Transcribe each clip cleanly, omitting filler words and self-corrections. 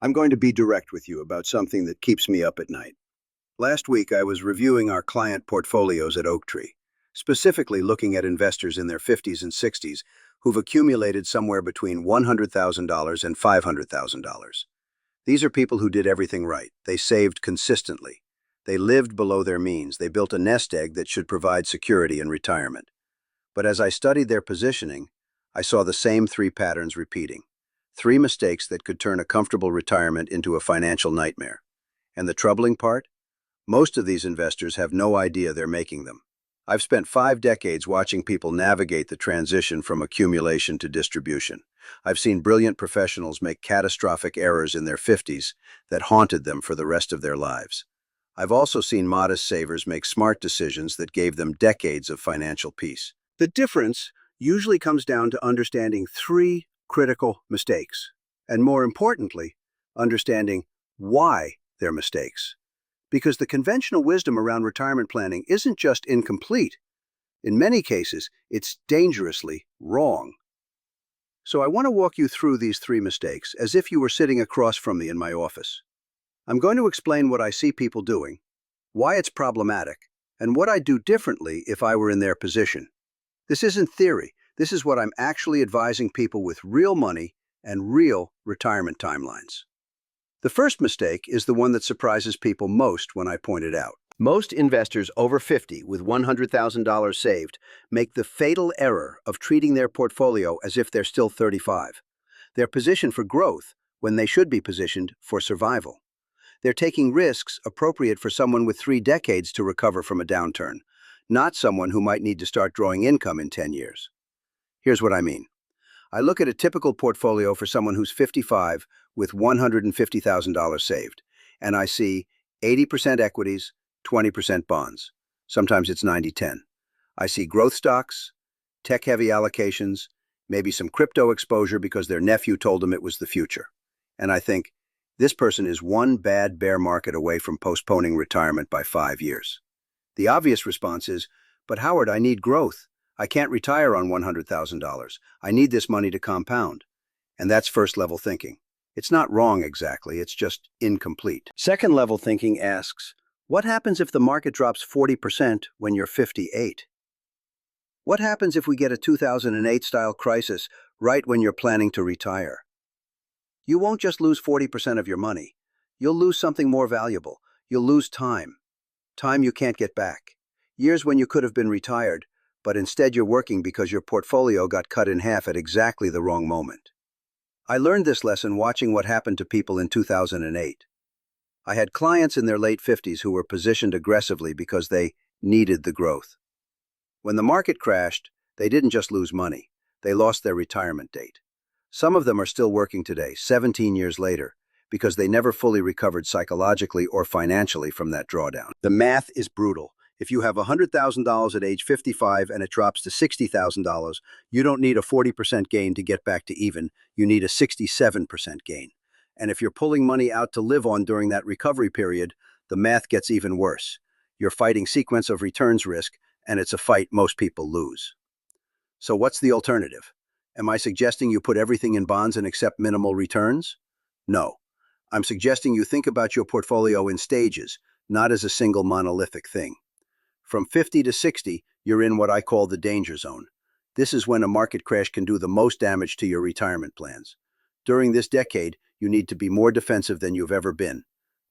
I'm going to be direct with you about something that keeps me up at night. Last week, I was reviewing our client portfolios at Oaktree, specifically looking at investors in their 50s and 60s who've accumulated somewhere between $100,000 and $500,000. These are people who did everything right. They saved consistently. They lived below their means. They built a nest egg that should provide security in retirement. But as I studied their positioning, I saw the same three patterns repeating. Three mistakes that could turn a comfortable retirement into a financial nightmare. And the troubling part? Most of these investors have no idea they're making them. I've spent 5 decades watching people navigate the transition from accumulation to distribution. I've seen brilliant professionals make catastrophic errors in their 50s that haunted them for the rest of their lives. I've also seen modest savers make smart decisions that gave them decades of financial peace. The difference usually comes down to understanding three critical mistakes, and more importantly, understanding why they're mistakes. Because the conventional wisdom around retirement planning isn't just incomplete. In many cases, it's dangerously wrong. So I want to walk you through these three mistakes as if you were sitting across from me in my office. I'm going to explain what I see people doing, why it's problematic, and what I'd do differently if I were in their position. This isn't theory. This is what I'm actually advising people with real money and real retirement timelines. The first mistake is the one that surprises people most when I point it out. Most investors over 50 with $100,000 saved make the fatal error of treating their portfolio as if they're still 35. They're positioned for growth when they should be positioned for survival. They're taking risks appropriate for someone with 3 decades to recover from a downturn, not someone who might need to start drawing income in 10 years. Here's what I mean. I look at a typical portfolio for someone who's 55 with $150,000 saved, and I see 80% equities, 20% bonds. Sometimes it's 90-10. I see growth stocks, tech-heavy allocations, maybe some crypto exposure because their nephew told them it was the future. And I think, this person is one bad bear market away from postponing retirement by 5 years. The obvious response is, but Howard, I need growth. I can't retire on $100,000. I need this money to compound. And that's first-level thinking. It's not wrong exactly, it's just incomplete. Second-level thinking asks, what happens if the market drops 40% when you're 58? What happens if we get a 2008-style crisis right when you're planning to retire? You won't just lose 40% of your money. You'll lose something more valuable. You'll lose time. Time you can't get back. Years when you could have been retired, but instead you're working because your portfolio got cut in half at exactly the wrong moment. I learned this lesson watching what happened to people in 2008. I had clients in their late 50s who were positioned aggressively because they needed the growth. When the market crashed, they didn't just lose money, they lost their retirement date. Some of them are still working today, 17 years later, because they never fully recovered psychologically or financially from that drawdown. The math is brutal. If you have $100,000 at age 55 and it drops to $60,000, you don't need a 40% gain to get back to even, you need a 67% gain. And if you're pulling money out to live on during that recovery period, the math gets even worse. You're fighting sequence of returns risk, and it's a fight most people lose. So what's the alternative? Am I suggesting you put everything in bonds and accept minimal returns? No. I'm suggesting you think about your portfolio in stages, not as a single monolithic thing. From 50 to 60, you're in what I call the danger zone. This is when a market crash can do the most damage to your retirement plans. During this decade, you need to be more defensive than you've ever been.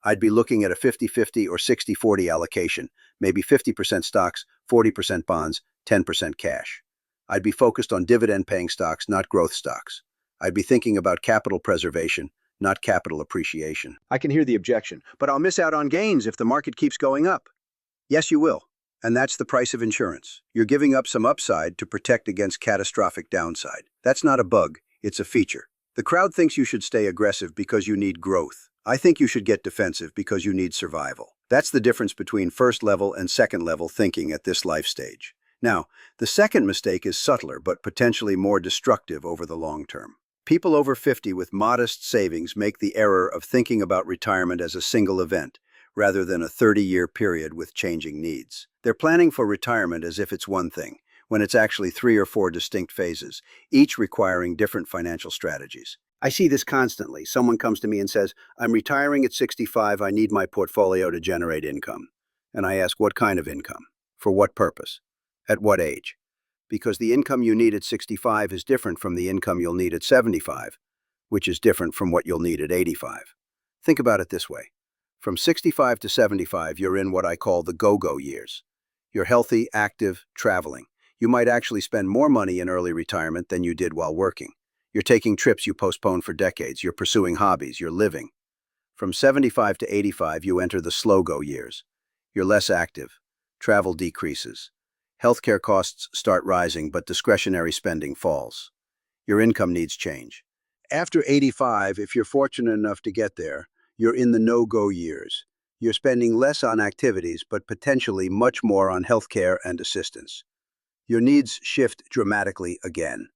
I'd be looking at a 50-50 or 60-40 allocation, maybe 50% stocks, 40% bonds, 10% cash. I'd be focused on dividend-paying stocks, not growth stocks. I'd be thinking about capital preservation, not capital appreciation. I can hear the objection, but I'll miss out on gains if the market keeps going up. Yes, you will. And that's the price of insurance. You're giving up some upside to protect against catastrophic downside. That's not a bug, it's a feature. The crowd thinks you should stay aggressive because you need growth. I think you should get defensive because you need survival. That's the difference between first-level and second-level thinking at this life stage. Now, the second mistake is subtler but potentially more destructive over the long term. People over 50 with modest savings make the error of thinking about retirement as a single event, rather than a 30-year period with changing needs. They're planning for retirement as if it's one thing, when it's actually 3 or 4 distinct phases, each requiring different financial strategies. I see this constantly. Someone comes to me and says, I'm retiring at 65, I need my portfolio to generate income. And I ask, what kind of income? For what purpose? At what age? Because the income you need at 65 is different from the income you'll need at 75, which is different from what you'll need at 85. Think about it this way. From 65 to 75, you're in what I call the go-go years. You're healthy, active, traveling. You might actually spend more money in early retirement than you did while working. You're taking trips you postponed for decades. You're pursuing hobbies. You're living. From 75 to 85, you enter the slow-go years. You're less active. Travel decreases. Healthcare costs start rising, but discretionary spending falls. Your income needs change. After 85, if you're fortunate enough to get there, you're in the no-go years. You're spending less on activities, but potentially much more on healthcare and assistance. Your needs shift dramatically again.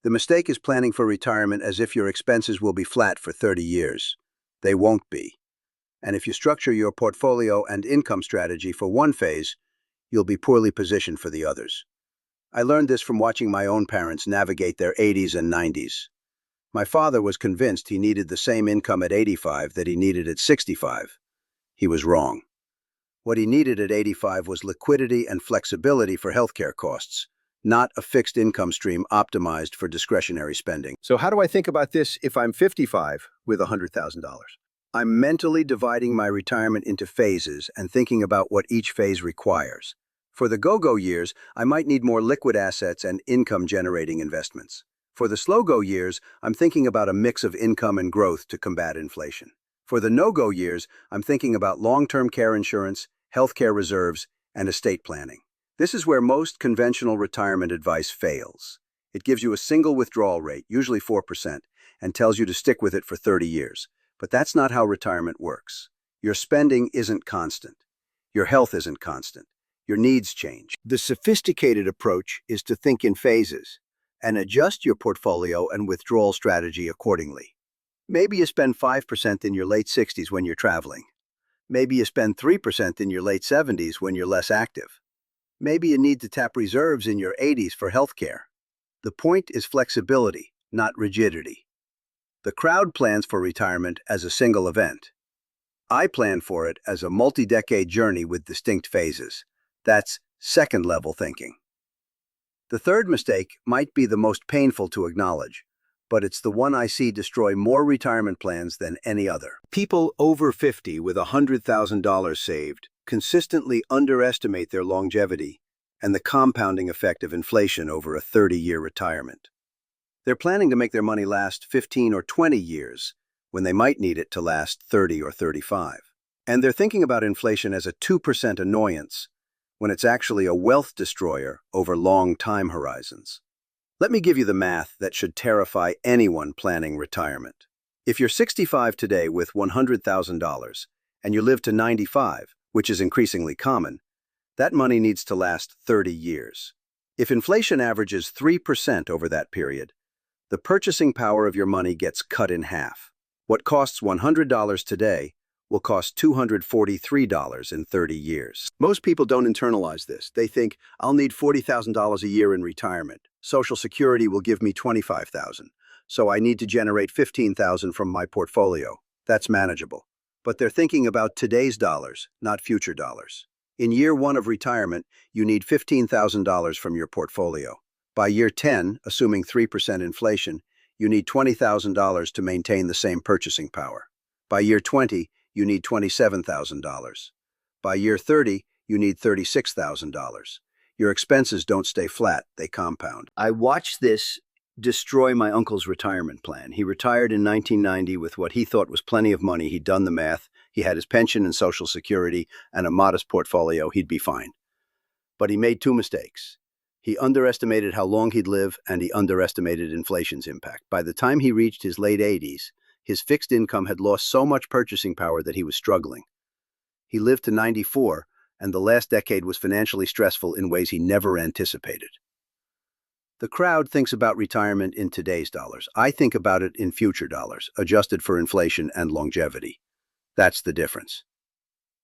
The mistake is planning for retirement as if your expenses will be flat for 30 years. They won't be. And if you structure your portfolio and income strategy for one phase, you'll be poorly positioned for the others. I learned this from watching my own parents navigate their 80s and 90s. My father was convinced he needed the same income at 85 that he needed at 65. He was wrong. What he needed at 85 was liquidity and flexibility for healthcare costs, not a fixed income stream optimized for discretionary spending. So how do I think about this if I'm 55 with $100,000? I'm mentally dividing my retirement into phases and thinking about what each phase requires. For the go-go years, I might need more liquid assets and income-generating investments. For the slow-go years, I'm thinking about a mix of income and growth to combat inflation. For the no-go years, I'm thinking about long-term care insurance, healthcare reserves, and estate planning. This is where most conventional retirement advice fails. It gives you a single withdrawal rate, usually 4%, and tells you to stick with it for 30 years. But that's not how retirement works. Your spending isn't constant. Your health isn't constant. Your needs change. The sophisticated approach is to think in phases and adjust your portfolio and withdrawal strategy accordingly. Maybe you spend 5% in your late 60s when you're traveling. Maybe you spend 3% in your late 70s when you're less active. Maybe you need to tap reserves in your 80s for healthcare. The point is flexibility, not rigidity. The crowd plans for retirement as a single event. I plan for it as a multi-decade journey with distinct phases. That's second-level thinking. The third mistake might be the most painful to acknowledge, but it's the one I see destroy more retirement plans than any other. People over 50 with $100,000 saved consistently underestimate their longevity and the compounding effect of inflation over a 30-year retirement. They're planning to make their money last 15 or 20 years when they might need it to last 30 or 35. And they're thinking about inflation as a 2% annoyance when it's actually a wealth destroyer over long time horizons. Let me give you the math that should terrify anyone planning retirement. If you're 65 today with $100,000 and you live to 95, which is increasingly common, that money needs to last 30 years. If inflation averages 3% over that period, the purchasing power of your money gets cut in half. What costs $100 today will cost $243 in 30 years. Most people don't internalize this. They think, I'll need $40,000 a year in retirement. Social Security will give me $25,000, so I need to generate $15,000 from my portfolio. That's manageable. But they're thinking about today's dollars, not future dollars. In year 1 of retirement, you need $15,000 from your portfolio. By year 10, assuming 3% inflation, you need $20,000 to maintain the same purchasing power. By year 20, you need $27,000. By year 30, you need $36,000. Your expenses don't stay flat, they compound. I watched this destroy my uncle's retirement plan. He retired in 1990 with what he thought was plenty of money. He'd done the math. He had his pension and Social Security and a modest portfolio. He'd be fine. But he made 2 mistakes. He underestimated how long he'd live, and he underestimated inflation's impact. By the time he reached his late 80s, his fixed income had lost so much purchasing power that he was struggling. He lived to 94, and the last decade was financially stressful in ways he never anticipated. The crowd thinks about retirement in today's dollars. I think about it in future dollars, adjusted for inflation and longevity. That's the difference.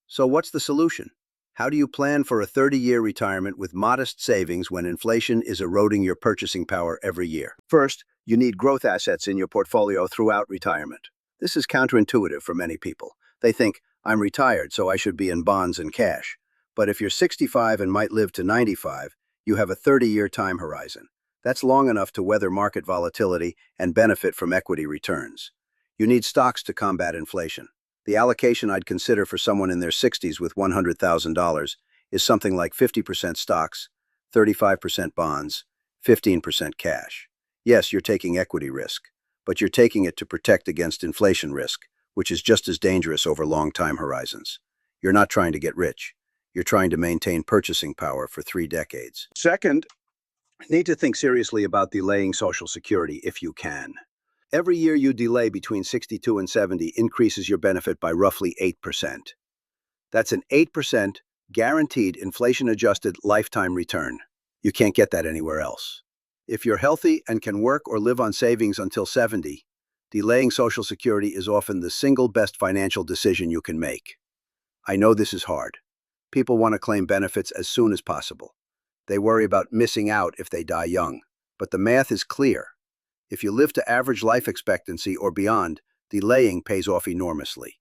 So what's the solution? How do you plan for a 30-year retirement with modest savings when inflation is eroding your purchasing power every year? First, you need growth assets in your portfolio throughout retirement. This is counterintuitive for many people. They think, I'm retired, so I should be in bonds and cash. But if you're 65 and might live to 95, you have a 30-year time horizon. That's long enough to weather market volatility and benefit from equity returns. You need stocks to combat inflation. The allocation I'd consider for someone in their 60s with $100,000 is something like 50% stocks, 35% bonds, 15% cash. Yes, you're taking equity risk, but you're taking it to protect against inflation risk, which is just as dangerous over long time horizons. You're not trying to get rich. You're trying to maintain purchasing power for 3 decades. Second, need to think seriously about delaying Social Security if you can. Every year you delay between 62 and 70 increases your benefit by roughly 8%. That's an 8% guaranteed inflation-adjusted lifetime return. You can't get that anywhere else. If you're healthy and can work or live on savings until 70, delaying Social Security is often the single best financial decision you can make. I know this is hard. People want to claim benefits as soon as possible. They worry about missing out if they die young. But the math is clear. If you live to average life expectancy or beyond, delaying pays off enormously.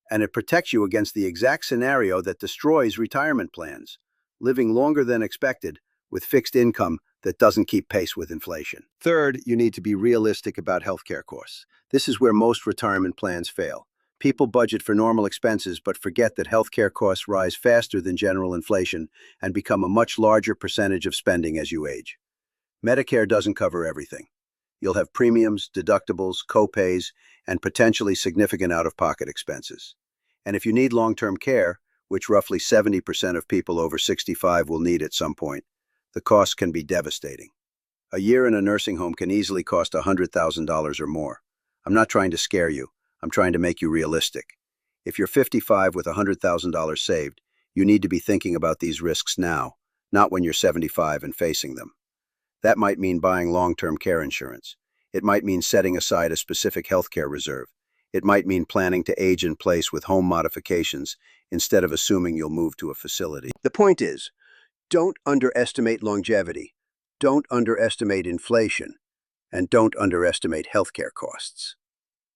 And it protects you against the exact scenario that destroys retirement plans, living longer than expected with fixed income that doesn't keep pace with inflation. Third, you need to be realistic about healthcare costs. This is where most retirement plans fail. People budget for normal expenses but forget that healthcare costs rise faster than general inflation and become a much larger percentage of spending as you age. Medicare doesn't cover everything. You'll have premiums, deductibles, co-pays, and potentially significant out-of-pocket expenses. And if you need long-term care, which roughly 70% of people over 65 will need at some point, the costs can be devastating. A year in a nursing home can easily cost $100,000 or more. I'm not trying to scare you. I'm trying to make you realistic. If you're 55 with $100,000 saved, you need to be thinking about these risks now, not when you're 75 and facing them. That might mean buying long-term care insurance. It might mean setting aside a specific healthcare reserve. It might mean planning to age in place with home modifications instead of assuming you'll move to a facility. The point is, don't underestimate longevity, don't underestimate inflation, and don't underestimate healthcare costs.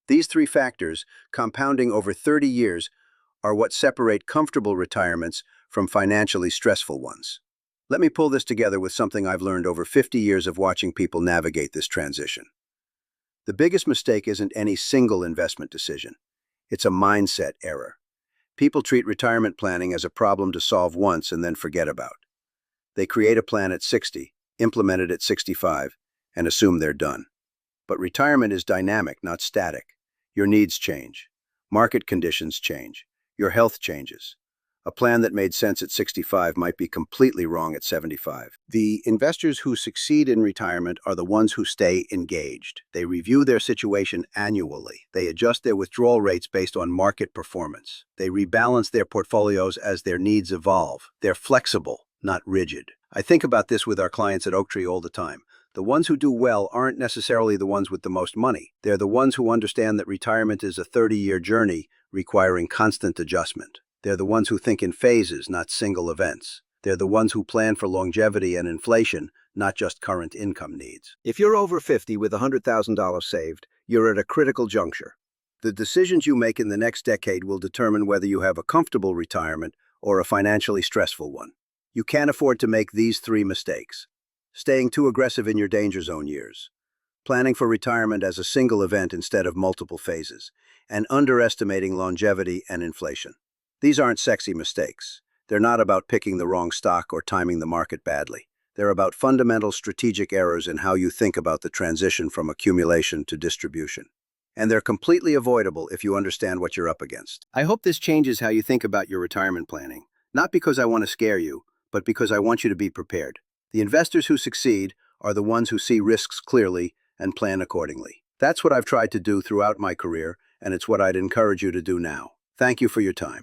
These 3 factors, compounding over 30 years, are what separate comfortable retirements from financially stressful ones. Let me pull this together with something I've learned over 50 years of watching people navigate this transition. The biggest mistake isn't any single investment decision. It's a mindset error. People treat retirement planning as a problem to solve once and then forget about. They create a plan at 60, implement it at 65, and assume they're done. But retirement is dynamic, not static. Your needs change. Market conditions change. Your health changes. A plan that made sense at 65 might be completely wrong at 75. The investors who succeed in retirement are the ones who stay engaged. They review their situation annually. They adjust their withdrawal rates based on market performance. They rebalance their portfolios as their needs evolve. They're flexible, not rigid. I think about this with our clients at Oaktree all the time. The ones who do well aren't necessarily the ones with the most money. They're the ones who understand that retirement is a 30-year journey requiring constant adjustment. They're the ones who think in phases, not single events. They're the ones who plan for longevity and inflation, not just current income needs. If you're over 50 with $100,000 saved, you're at a critical juncture. The decisions you make in the next decade will determine whether you have a comfortable retirement or a financially stressful one. You can't afford to make these 3 mistakes. Staying too aggressive in your danger zone years, planning for retirement as a single event instead of multiple phases, and underestimating longevity and inflation. These aren't sexy mistakes. They're not about picking the wrong stock or timing the market badly. They're about fundamental strategic errors in how you think about the transition from accumulation to distribution. And they're completely avoidable if you understand what you're up against. I hope this changes how you think about your retirement planning, not because I want to scare you, but because I want you to be prepared. The investors who succeed are the ones who see risks clearly and plan accordingly. That's what I've tried to do throughout my career, and it's what I'd encourage you to do now. Thank you for your time.